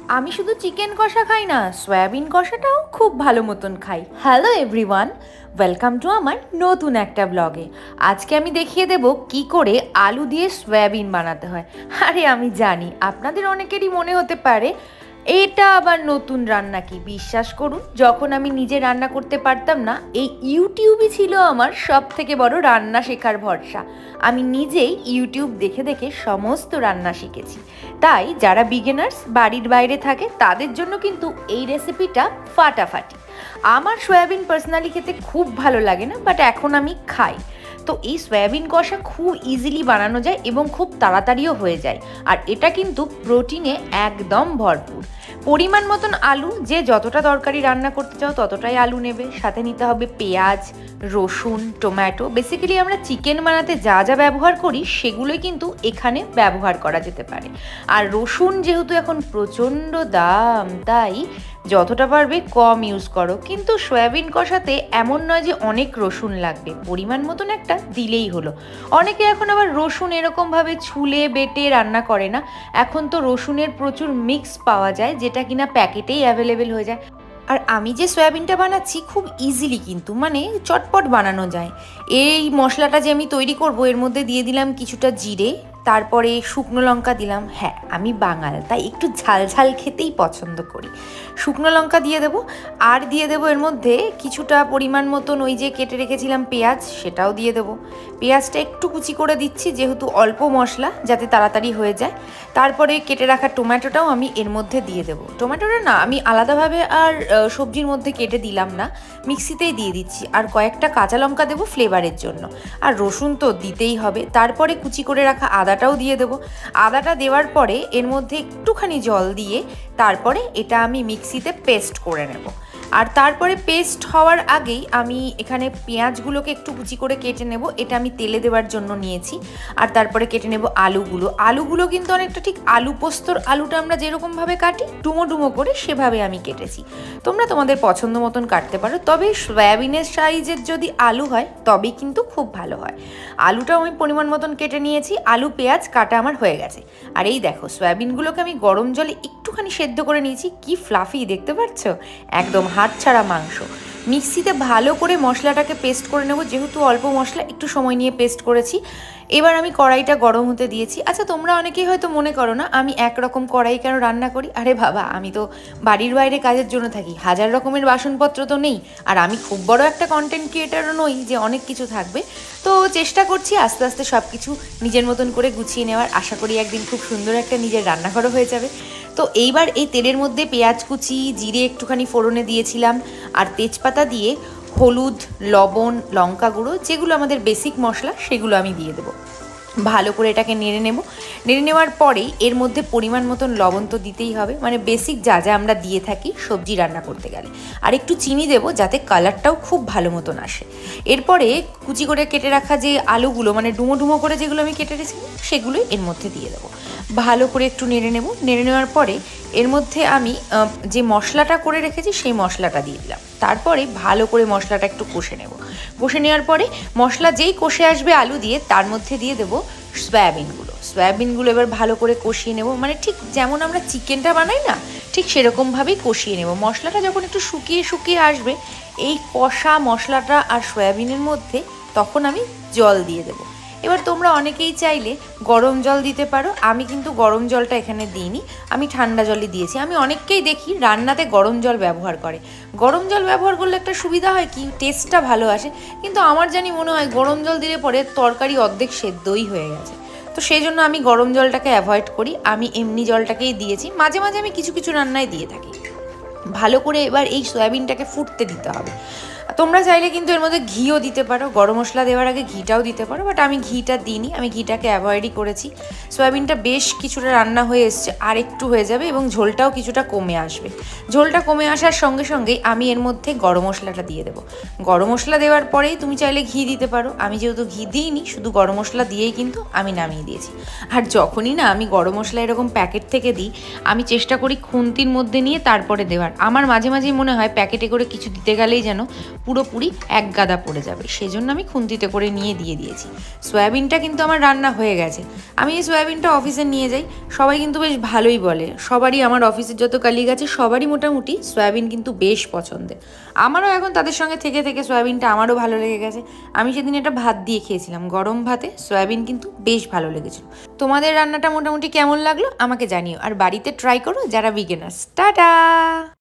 আমি শুধু চিকেন কষা খাই না, সয়াবিন কষাটাও খুব ভালো মতন খাই। হ্যালো এভরিওয়ান, ওয়েলকাম টু আমার নতুন একটা ব্লগে। আজকে আমি দেখিয়ে দেব কি করে আলু দিয়ে সয়াবিন বানাতে হয়। আরে আমি জানি আপনাদের অনেকেরই মনে হতে পারে এটা আবার নতুন রান্না কি। বিশ্বাস করুন, যখন আমি নিজে রান্না করতে পারতাম না, এই ইউটিউবই ছিল আমার সব থেকে বড় রান্না শেখার ভরসা। আমি নিজেই ইউটিউব দেখে দেখে সমস্ত রান্না শিখেছি। তাই যারা বিগিনার্স বাড়ির বাইরে থাকে তাদের জন্য কিন্তু এই রেসিপিটা ফাটাফাটি। আমার সয়াবিন পার্সোনালি খেতে খুব ভালো লাগে না, বাট এখন আমি খাই। তো এই সয়াবিন কষা খুব ইজিলি বানানো যায় এবং খুব তাড়াতাড়িও হয়ে যায়। আর এটা কিন্তু প্রোটিনে একদম ভরপুর। পরিমাণ মতন আলু, যে যতটা তরকারি রান্না করতে চাও ততটাই আলু নেবে। সাথে নিতে হবে পেঁয়াজ, রসুন, টমেটো। বেসিক্যালি আমরা চিকেন বানাতে যা যা ব্যবহার করি সেগুলোই কিন্তু এখানে ব্যবহার করা যেতে পারে। আর রসুন যেহেতু এখন প্রচণ্ড দাম, তাই যতটা পারবে কম ইউজ করো। কিন্তু সয়াবিন কষাতে এমন নয় যে অনেক রসুন লাগবে, পরিমাণ মতন একটা দিলেই হলো। অনেকে এখন আবার রসুন এরকমভাবে ছুলে বেটে রান্না করে না। এখন তো রসুনের প্রচুর মিক্স পাওয়া যায়, যেটা কিনা প্যাকেটেই অ্যাভেলেবেল হয়ে যায়। আর আমি যে সয়াবিনটা বানাচ্ছি খুব ইজিলি, কিন্তু মানে চটপট বানানো যায়। এই মশলাটা যে আমি তৈরি করব, এর মধ্যে দিয়ে দিলাম কিছুটা জিরে, তারপরে শুকনো লঙ্কা দিলাম। হ্যাঁ, আমি বাঙাল, তাই একটু ঝাল ঝাল খেতেই পছন্দ করি। শুকনো লঙ্কা দিয়ে দেবো, আর দিয়ে দেবো এর মধ্যে কিছুটা পরিমাণ মতন ওই যে কেটে রেখেছিলাম পেঁয়াজ, সেটাও দিয়ে দেবো। পেঁয়াজটা একটু কুচি করে দিচ্ছি, যেহেতু অল্প মশলা, যাতে তাড়াতাড়ি হয়ে যায়। তারপরে কেটে রাখা টমেটোটাও আমি এর মধ্যে দিয়ে দেবো। টমেটোটা না আমি আলাদাভাবে আর সবজির মধ্যে কেটে দিলাম না, মিক্সিতেই দিয়ে দিচ্ছি। আর কয়েকটা কাঁচা লঙ্কা দেবো ফ্লেভারের জন্য। আর রসুন তো দিতেই হবে। তারপরে কুচি করে রাখা আদাটাও দিয়ে দেবো। আদাটা দেওয়ার পরে এর মধ্যে একটুখানি জল দিয়ে তারপরে এটা আমি মিক্সিতে পেস্ট করে নেব। আর তারপরে পেস্ট হওয়ার আগেই আমি এখানে পেঁয়াজগুলোকে একটু কুচি করে কেটে নেব। এটা আমি তেলে দেওয়ার জন্য নিয়েছি। আর তারপরে কেটে নেব আলুগুলো কিন্তু অনেকটা ঠিক আলু পোস্তর আলুটা আমরা যেরকমভাবে কাটি ডুমো ডুমো করে, সেভাবে আমি কেটেছি। তোমরা তোমাদের পছন্দ মতন কাটতে পারো, তবে সয়াবিনের সাইজের যদি আলু হয় তবেই কিন্তু খুব ভালো হয়। আলুটাও আমি পরিমাণ মতন কেটে নিয়েছি। আলু পেঁয়াজ কাটা আমার হয়ে গেছে। আর এই দেখো, সয়াবিনগুলোকে আমি গরম জলে একটুখানি সেদ্ধ করে নিয়েছি। কি ফ্লাফি দেখতে পাচ্ছ, একদম হাত ছাড়া মাংস। মিক্সিতে ভালো করে মশলাটাকে পেস্ট করে নেব, যেহেতু অল্প মশলা একটু সময় নিয়ে পেস্ট করেছি। এবার আমি কড়াইটা গরম হতে দিয়েছি। আচ্ছা, তোমরা অনেকেই হয়তো মনে করো না আমি একরকম কড়াই কেন রান্না করি। আরে বাবা, আমি তো বাড়ির বাইরে কাজের জন্য থাকি, হাজার রকমের বাসনপত্র তো নেই। আর আমি খুব বড় একটা কন্টেন্ট ক্রিয়েটারও নই যে অনেক কিছু থাকবে। তো চেষ্টা করছি আস্তে আস্তে সব কিছু নিজের মতন করে গুছিয়ে নেওয়ার। আশা করি একদিন খুব সুন্দর একটা নিজের রান্নাঘরও হয়ে যাবে। তো এইবার এই তেলের মধ্যে পেঁয়াজ কুচি, জিরে একটুখানি ফোড়নে দিয়েছিলাম, আর তেজপাতা দিয়ে হলুদ, লবণ, লঙ্কা গুঁড়ো, যেগুলো আমাদের বেসিক মশলা, সেগুলো আমি দিয়ে দেবো। ভালো করে এটাকে নেড়ে নেব। নেড়ে নেওয়ার পরেই এর মধ্যে পরিমাণ মতন লবণ তো দিতেই হবে, মানে বেসিক যা যা আমরা দিয়ে থাকি সবজি রান্না করতে গেলে। আর একটু চিনি দেবো, যাতে কালারটাও খুব ভালো মতন আসে। এরপরে কুচি করে কেটে রাখা যে আলুগুলো, মানে ডুমো ডুমো করে যেগুলো আমি কেটে রেখেছি, সেগুলোই এর মধ্যে দিয়ে দেবো। ভালো করে একটু নেড়ে নেব। নেড়ে নেওয়ার পরে এর মধ্যে আমি যে মশলাটা করে রেখেছি সেই মশলাটা দিয়ে দিলাম। তারপরে ভালো করে মশলাটা একটু কষে নেব। কষে নেওয়ার পরে মশলা যেই কষে আসবে আলু দিয়ে, তার মধ্যে দিয়ে দেবো সয়াবিনগুলো এবার ভালো করে কষিয়ে নেব। মানে ঠিক যেমন আমরা চিকেনটা বানাই না, ঠিক সেরকমভাবেই কষিয়ে নেব। মশলাটা যখন একটু শুকিয়ে শুকিয়ে আসবে, এই কষা মশলাটা আর সয়াবিনের মধ্যে, তখন আমি জল দিয়ে দেবো। এবার তোমরা অনেকেই চাইলে গরম জল দিতে পারো। আমি কিন্তু গরম জলটা এখানে দিইনি, আমি ঠান্ডা জলই দিয়েছি। আমি অনেককেই দেখি রান্নাতে গরম জল ব্যবহার করে। গরম জল ব্যবহার করলে একটা সুবিধা হয় কি, টেস্টটা ভালো আসে। কিন্তু আমার জানি মনে হয় গরম জল দিলে পরে তরকারি অর্ধেক সেদ্ধই হয়ে গেছে। তো সেই জন্য আমি গরম জলটাকে অ্যাভয়েড করি, আমি এমনি জলটাকেই দিয়েছি। মাঝে মাঝে আমি কিছু কিছু রান্নায় দিয়ে থাকি। ভালো করে এবার এই সয়াবিনটাকে ফুটতে দিতে হবে। তোমরা চাইলে কিন্তু এর মধ্যে ঘিও দিতে পারো, গরম মশলা দেওয়ার আগে ঘিটাও দিতে পারো, বাট আমি ঘিটা দিইনি, আমি ঘিটাকে অ্যাভয়েডই করেছি। সয়াবিনটা বেশ কিছুটা রান্না হয়ে এসছে, আর একটু হয়ে যাবে এবং ঝোলটাও কিছুটা কমে আসবে। ঝোলটা কমে আসার সঙ্গে সঙ্গেই আমি এর মধ্যে গরম মশলাটা দিয়ে দেবো। গরম মশলা দেওয়ার পরেই তুমি চাইলে ঘি দিতে পারো। আমি যেহেতু ঘি দিইনি, শুধু গরম মশলা দিয়েই কিন্তু আমি নামিয়ে দিয়েছি। আর যখনই না আমি গরম মশলা এরকম প্যাকেট থেকে দিই, আমি চেষ্টা করি খুন্তির মধ্যে নিয়ে তারপরে দেওয়ার। আমার মাঝে মাঝেই মনে হয় প্যাকেটে করে কিছু দিতে গেলেই যেন পুরোপুরি এক গাদা পড়ে যাবে, সেজন্য আমি খুন্তিতে করে নিয়ে দিয়ে দিয়েছি। সয়াবিনটা কিন্তু আমার রান্না হয়ে গেছে। আমি এই সয়াবিনটা অফিসে নিয়ে যাই, সবাই কিন্তু বেশ ভালোই বলে। সবারই, আমার অফিসের যত কালিগ আছে সবারই মোটামুটি সয়াবিন কিন্তু বেশ পছন্দের। আমারও এখন তাদের সঙ্গে থেকে থেকে সয়াবিনটা আমারও ভালো লেগে গেছে। আমি সেদিন এটা ভাত দিয়ে খেয়েছিলাম, গরম ভাতে সয়াবিন কিন্তু বেশ ভালো লেগেছিল। তোমাদের রান্নাটা মোটামুটি কেমন লাগলো আমাকে জানিও, আর বাড়িতে ট্রাই করো যারা বিগিনার্স। টাটা।